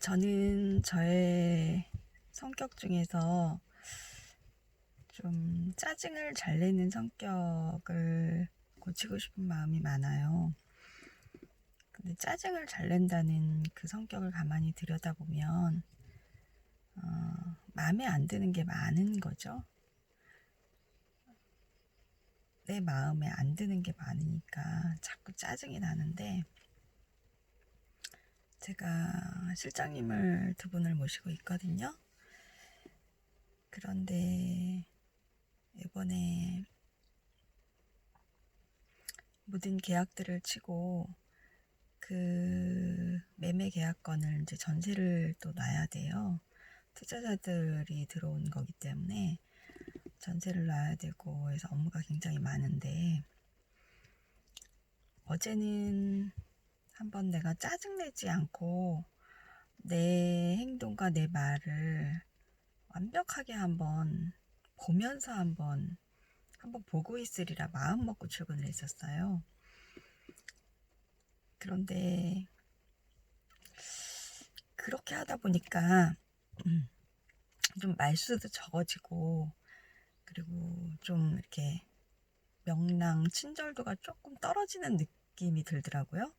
저는 저의 성격 중에서 좀 짜증을 잘 내는 성격을 고치고 싶은 마음이 많아요. 근데 짜증을 잘 낸다는 그 성격을 가만히 들여다보면 마음에 안 드는 게 많은 거죠. 내 마음에 안 드는 게 많으니까 자꾸 짜증이 나는데, 제가 실장님을 두 분을 모시고 있거든요. 그런데 이번에 모든 계약들을 치고 그 매매 계약건을 이제 전세를 또 놔야 돼요. 투자자들이 들어온 거기 때문에 전세를 놔야 되고 해서 업무가 굉장히 많은데, 어제는 한번 내가 짜증내지 않고 내 행동과 내 말을 완벽하게 한번 보면서 한번 보고 있으리라 마음 먹고 출근을 했었어요. 그런데 그렇게 하다 보니까 좀 말수도 적어지고, 그리고 좀 이렇게 명랑 친절도가 조금 떨어지는 느낌이 들더라고요.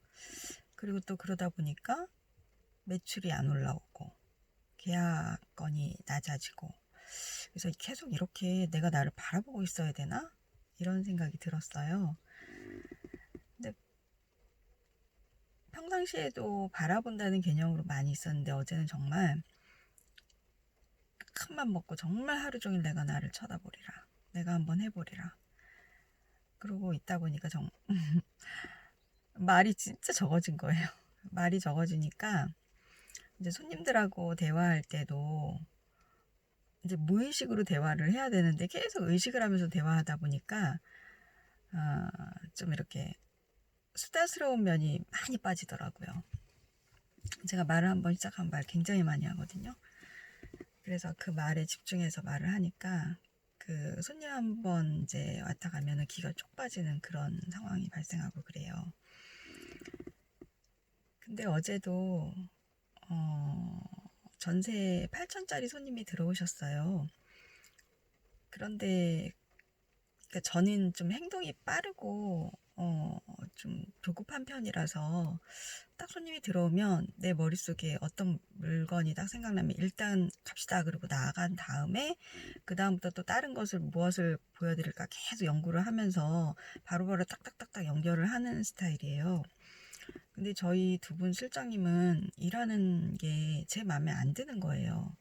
그리고 또 그러다 보니까 매출이 안 올라오고 계약건이 낮아지고, 그래서 계속 이렇게 내가 나를 바라보고 있어야 되나? 이런 생각이 들었어요. 근데 평상시에도 바라본다는 개념으로 많이 있었는데, 어제는 정말 큰맘 먹고 정말 하루 종일 내가 나를 쳐다보리라, 내가 한번 해보리라 그러고 있다 보니까 말이 진짜 적어진 거예요. 말이 적어지니까 이제 손님들하고 대화할 때도 이제 무의식으로 대화를 해야 되는데, 계속 의식을 하면서 대화하다 보니까 좀 이렇게 수다스러운 면이 많이 빠지더라고요. 제가 말을 한번 시작하면 말 굉장히 많이 하거든요. 그래서 그 말에 집중해서 말을 하니까 그 손님 한번 이제 왔다 가면은 기가 쪽 빠지는 그런 상황이 발생하고 그래요. 근데 어제도 전세 8천짜리 손님이 들어오셨어요. 그런데 그러니까 저는 좀 행동이 빠르고 좀 조급한 편이라서, 딱 손님이 들어오면 내 머릿속에 어떤 물건이 딱 생각나면 일단 갑시다 그러고 나간 다음에 그 다음부터 또 다른 것을 무엇을 보여드릴까 계속 연구를 하면서 바로바로 딱딱딱딱 연결을 하는 스타일이에요. 근데 저희 두 분 실장님은 일하는 게 제 마음에 안 드는 거예요.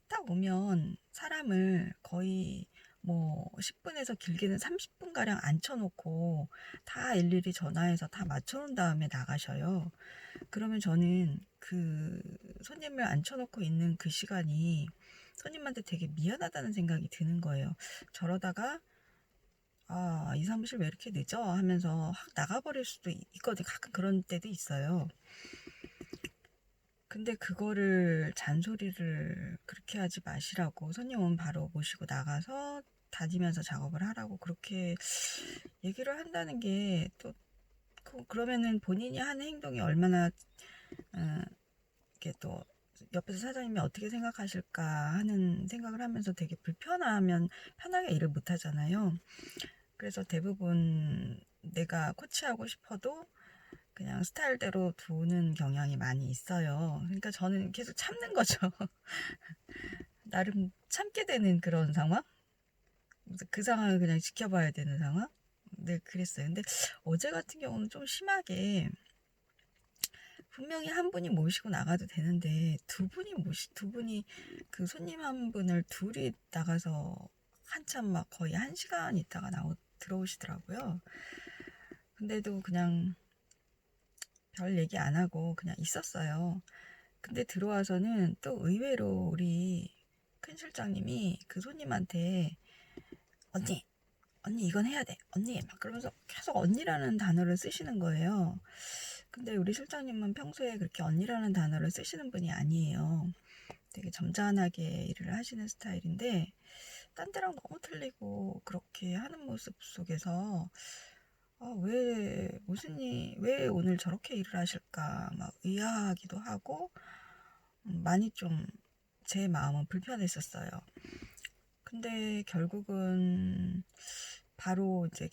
딱 오면 사람을 거의 뭐 10분에서 길게는 30분가량 앉혀놓고 다 일일이 전화해서 다 맞춰놓은 다음에 나가셔요. 그러면 저는 그 손님을 앉혀놓고 있는 그 시간이 손님한테 되게 미안하다는 생각이 드는 거예요. 저러다가 이 사무실 왜 이렇게 늦어? 하면서 확 나가버릴 수도 있거든요. 가끔 그런 때도 있어요. 근데 그거를 잔소리를 그렇게 하지 마시라고, 손님 오면 바로 모시고 나가서 다니면서 작업을 하라고 그렇게 얘기를 한다는 게, 또 그러면은 본인이 하는 행동이 얼마나 이렇게 또 옆에서 사장님이 어떻게 생각하실까 하는 생각을 하면서 되게 불편하면 편하게 일을 못 하잖아요. 그래서 대부분 내가 코치하고 싶어도 그냥 스타일대로 두는 경향이 많이 있어요. 그러니까 저는 계속 참는 거죠. 나름 참게 되는 그런 상황? 그래서 그 상황을 그냥 지켜봐야 되는 상황? 네, 그랬어요. 근데 어제 같은 경우는 좀 심하게, 분명히 한 분이 모시고 나가도 되는데 두 분이 그 손님 한 분을 둘이 나가서 한참 막 거의 1시간 있다가 들어오시더라고요. 근데도 그냥 별 얘기 안 하고 그냥 있었어요. 근데 들어와서는 또 의외로 우리 큰 실장님이 그 손님한테 언니, 언니 이건 해야 돼. 언니 막 그러면서 계속 언니라는 단어를 쓰시는 거예요. 근데 우리 실장님은 평소에 그렇게 언니라는 단어를 쓰시는 분이 아니에요. 되게 점잖하게 일을 하시는 스타일인데, 딴 데랑 너무 틀리고 그렇게 하는 모습 속에서 왜 오늘 저렇게 일을 하실까 막 의아하기도 하고, 많이 좀 제 마음은 불편했었어요. 근데 결국은 바로 이제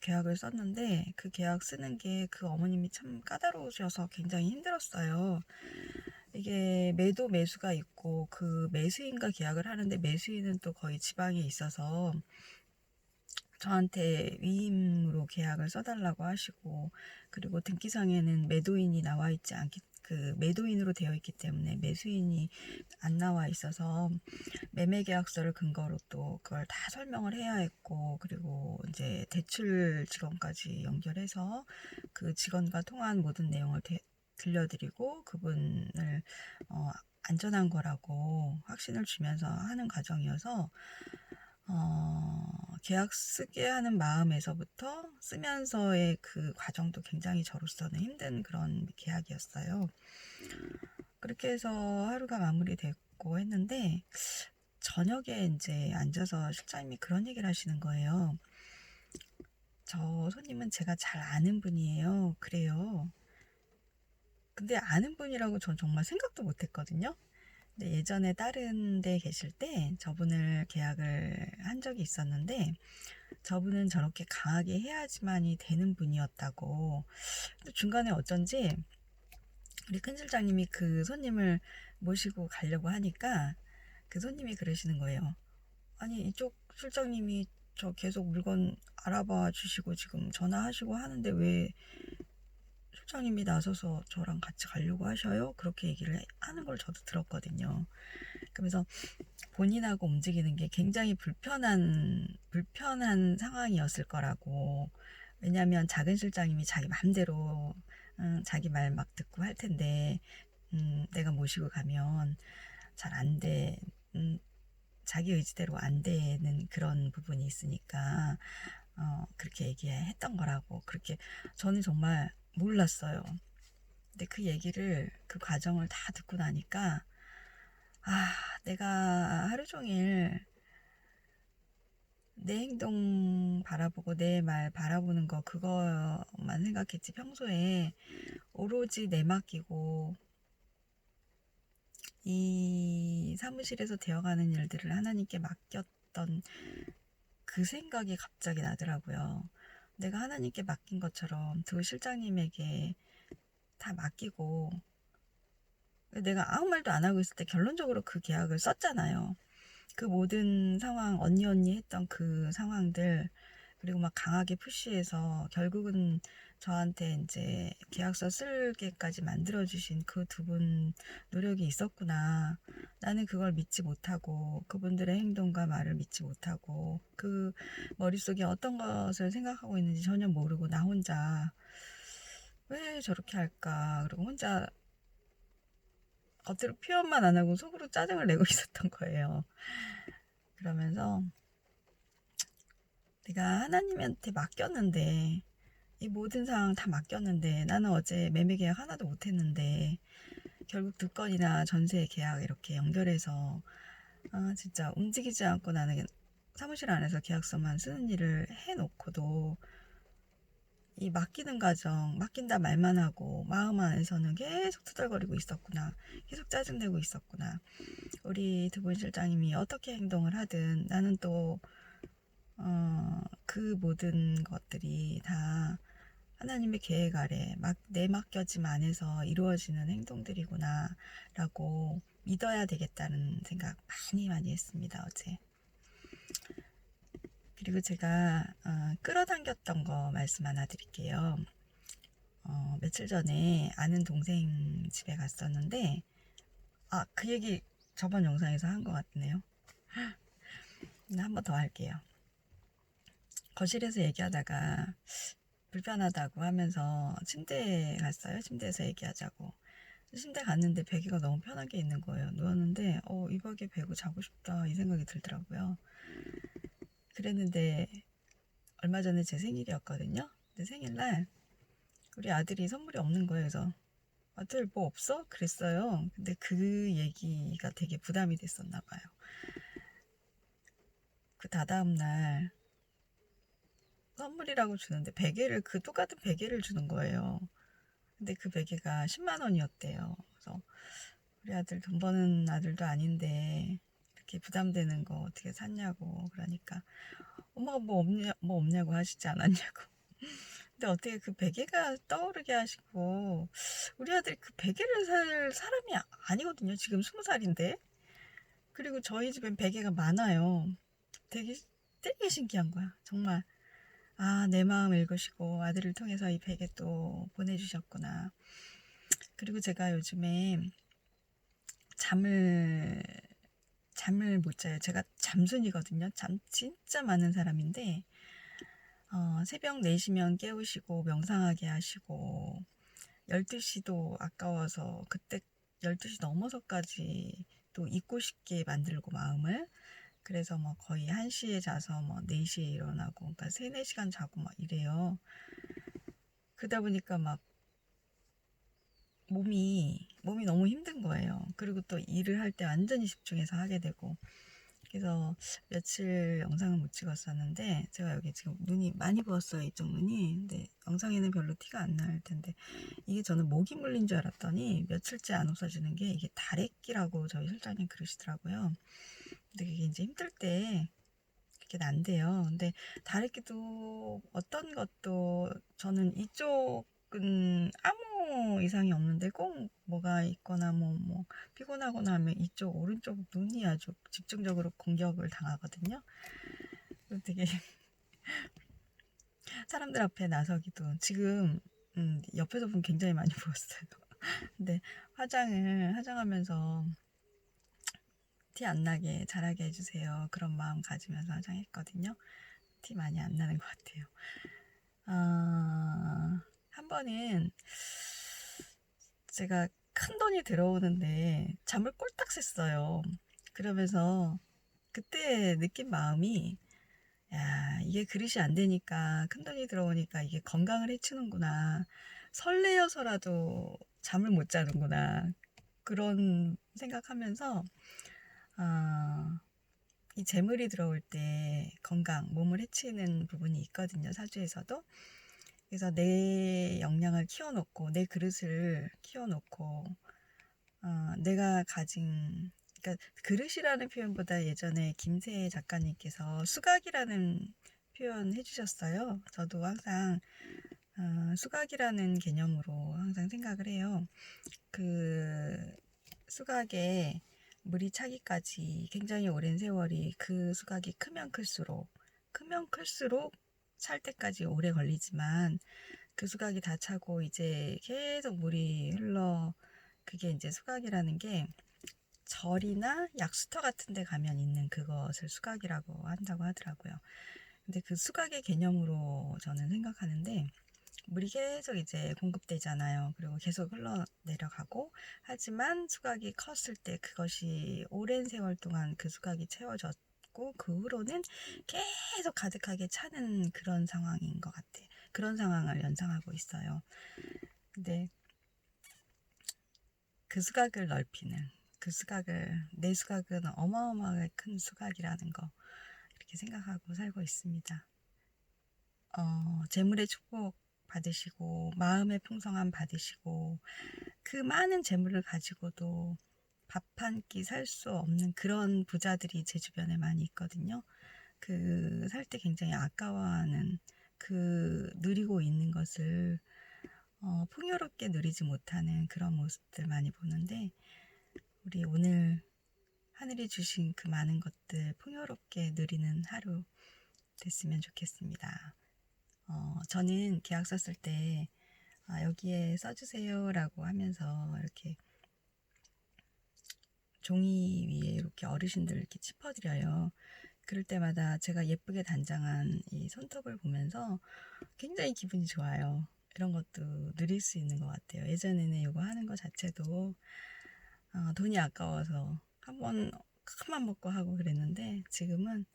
계약을 썼는데 그 계약 쓰는 게 그 어머님이 참 까다로우셔서 굉장히 힘들었어요. 이게 매수가 있고 그 매수인과 계약을 하는데 매수인은 또 거의 지방에 있어서 저한테 위임으로 계약을 써달라고 하시고, 그리고 등기상에는 매도인이 나와 있지 않기, 그 매도인으로 되어 있기 때문에 매수인이 안 나와 있어서 매매계약서를 근거로 또 그걸 다 설명을 해야 했고, 그리고 이제 대출 직원까지 연결해서 그 직원과 통화한 모든 내용을 들려드리고 그분을 안전한 거라고 확신을 주면서 하는 과정이어서 계약 쓰게 하는 마음에서부터 쓰면서의 그 과정도 굉장히 저로서는 힘든 그런 계약이었어요. 그렇게 해서 하루가 마무리됐고 했는데 저녁에 이제 앉아서 실장님이 그런 얘기를 하시는 거예요. 저 손님은 제가 잘 아는 분이에요. 그래요. 근데 아는 분이라고 전 정말 생각도 못 했거든요. 근데 예전에 다른 데 계실 때 저분을 계약을 한 적이 있었는데 저분은 저렇게 강하게 해야지만이 되는 분이었다고. 근데 중간에 어쩐지 우리 큰 실장님이 그 손님을 모시고 가려고 하니까 그 손님이 그러시는 거예요. 아니, 이쪽 실장님이 저 계속 물건 알아봐 주시고 지금 전화하시고 하는데 왜 실장님이 나서서 저랑 같이 가려고 하셔요? 그렇게 얘기를 하는 걸 저도 들었거든요. 그래서 본인하고 움직이는 게 굉장히 불편한 상황이었을 거라고. 왜냐하면 작은 실장님이 자기 맘대로 자기 말 막 듣고 할 텐데 내가 모시고 가면 잘 안 돼. 자기 의지대로 안 되는 그런 부분이 있으니까 그렇게 얘기했던 거라고. 그렇게 저는 정말 몰랐어요. 근데 그 얘기를 그 과정을 다 듣고 나니까 아, 내가 하루 종일 내 행동 바라보고 내 말 바라보는 거 그거만 생각했지 평소에 오로지 내 맡기고 이 사무실에서 되어가는 일들을 하나님께 맡겼던 그 생각이 갑자기 나더라고요. 내가 하나님께 맡긴 것처럼 두 실장님에게 다 맡기고 내가 아무 말도 안 하고 있을 때 결론적으로 그 계약을 썼잖아요. 그 모든 상황, 언니 했던 그 상황들, 그리고 막 강하게 푸시해서 결국은 저한테 이제 계약서 쓸게까지 만들어주신 그 두 분 노력이 있었구나. 나는 그걸 믿지 못하고, 그분들의 행동과 말을 믿지 못하고, 그 머릿속에 어떤 것을 생각하고 있는지 전혀 모르고, 나 혼자 왜 저렇게 할까? 그리고 혼자 겉으로 표현만 안 하고 속으로 짜증을 내고 있었던 거예요. 그러면서 내가 하나님한테 맡겼는데 이 모든 상황 다 맡겼는데 나는 어제 매매 계약 하나도 못 했는데 결국 두 건이나 전세 계약 이렇게 연결해서 진짜 움직이지 않고 나는 사무실 안에서 계약서만 쓰는 일을 해놓고도 이 맡기는 과정, 맡긴다 말만 하고 마음 안에서는 계속 투덜거리고 있었구나. 계속 짜증내고 있었구나. 우리 두 분 실장님이 어떻게 행동을 하든 나는 또 그 모든 것들이 다 하나님의 계획 아래 내 맡겨짐 안에서 이루어지는 행동들이구나 라고 믿어야 되겠다는 생각 많이 했습니다, 어제. 그리고 제가 끌어당겼던 거 말씀 하나 드릴게요. 며칠 전에 아는 동생 집에 갔었는데 그 얘기 저번 영상에서 한 것 같네요. 한 번 더 할게요. 거실에서 얘기하다가 불편하다고 하면서 침대에 갔어요. 침대에서 얘기하자고. 침대 갔는데 베개가 너무 편하게 있는 거예요. 누웠는데 이 베개 베고 자고 싶다 이 생각이 들더라고요. 그랬는데 얼마 전에 제 생일이었거든요. 근데 생일날 우리 아들이 선물이 없는 거예요. 그래서 아들 뭐 없어? 그랬어요. 근데 그 얘기가 되게 부담이 됐었나 봐요. 그 다다음 날 선물이라고 주는데 그 똑같은 베개를 주는 거예요. 근데 그 베개가 10만 원이었대요. 그래서 우리 아들 돈 버는 아들도 아닌데 이렇게 부담되는 거 어떻게 샀냐고. 그러니까 엄마가 뭐 없냐고 하시지 않았냐고. 근데 어떻게 그 베개가 떠오르게 하시고, 우리 아들이 그 베개를 살 사람이 아니거든요. 지금 20살인데. 그리고 저희 집엔 베개가 많아요. 되게 되게 신기한 거야. 정말. 아, 내 마음 읽으시고 아들을 통해서 이 베개 또 보내주셨구나. 그리고 제가 요즘에 잠을 잠을 못 자요. 제가 잠순이거든요. 잠 진짜 많은 사람인데 새벽 4시면 깨우시고 명상하게 하시고 12시도 아까워서 그때 12시 넘어서까지 또 있고 싶게 만들고 마음을. 그래서 뭐 거의 1시에 자서 뭐 4시에 일어나고, 그러니까 3, 4시간 자고 막 이래요. 그러다 보니까 막 몸이 너무 힘든 거예요. 그리고 또 일을 할 때 완전히 집중해서 하게 되고. 그래서 며칠 영상을 못 찍었었는데, 제가 여기 지금 눈이 많이 부었어요, 이쪽 눈이. 근데 영상에는 별로 티가 안 날 텐데, 이게 저는 모기 물린 줄 알았더니 며칠째 안 없어지는 게 이게 다래끼라고 저희 실장님 그러시더라고요. 근데 이게 이제 힘들 때 이렇게 난대요. 근데 다래끼도 어떤 것도 저는 이쪽은 아무 이상이 없는데 꼭 뭐가 있거나 뭐 피곤하거나 하면 이쪽 오른쪽 눈이 아주 집중적으로 공격을 당하거든요. 되게 사람들 앞에 나서기도 지금 옆에서 보면 굉장히 많이 부었어요. 근데 화장하면서 티 안 나게 잘하게 해주세요. 그런 마음 가지면서 화장했거든요. 티 많이 안 나는 것 같아요. 한 번은 제가 큰 돈이 들어오는데 잠을 꼴딱 샜어요. 그러면서 그때 느낀 마음이, 야, 이게 그릇이 안 되니까, 큰 돈이 들어오니까 이게 건강을 해치는구나. 설레어서라도 잠을 못 자는구나. 그런 생각하면서, 이 재물이 들어올 때 몸을 해치는 부분이 있거든요. 사주에서도. 그래서 내 역량을 키워놓고, 내 그릇을 키워놓고, 내가 가진, 그러니까 그릇이라는 표현보다 예전에 김세 작가님께서 수각이라는 표현 해주셨어요. 저도 항상 수각이라는 개념으로 항상 생각을 해요. 그 수각에 물이 차기까지 굉장히 오랜 세월이, 그 수각이 크면 클수록 찰 때까지 오래 걸리지만, 그 수각이 다 차고 이제 계속 물이 흘러, 그게 이제 수각이라는 게 절이나 약수터 같은 데 가면 있는 그것을 수각이라고 한다고 하더라고요. 근데 그 수각의 개념으로 저는 생각하는데, 물이 계속 이제 공급되잖아요. 그리고 계속 흘러내려가고, 하지만 수각이 컸을 때 그것이 오랜 세월 동안 그 수각이 채워졌고, 그 후로는 계속 가득하게 차는 그런 상황인 것 같아요. 그런 상황을 연상하고 있어요. 근데 그 수각을 넓히는, 내 수각은 어마어마하게 큰 수각이라는 거, 이렇게 생각하고 살고 있습니다. 재물의 축복 받으시고, 마음의 풍성함 받으시고, 그 많은 재물을 가지고도 밥 한 끼 살 수 없는 그런 부자들이 제 주변에 많이 있거든요. 그 살 때 굉장히 아까워하는, 그 누리고 있는 것을 풍요롭게 누리지 못하는 그런 모습들 많이 보는데, 우리 오늘 하늘이 주신 그 많은 것들 풍요롭게 누리는 하루 됐으면 좋겠습니다. 저는 계약서 쓸 때 여기에 써주세요 라고 하면서 이렇게 종이 위에 이렇게 어르신들 이렇게 짚어드려요. 그럴 때마다 제가 예쁘게 단장한 이 손톱을 보면서 굉장히 기분이 좋아요. 이런 것도 누릴 수 있는 것 같아요. 예전에는 이거 하는 것 자체도 돈이 아까워서 한번 큰맘 먹고 하고 그랬는데, 지금은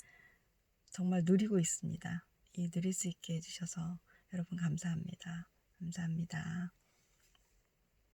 정말 누리고 있습니다. 이 누릴 수 있게 해주셔서 여러분 감사합니다. 감사합니다.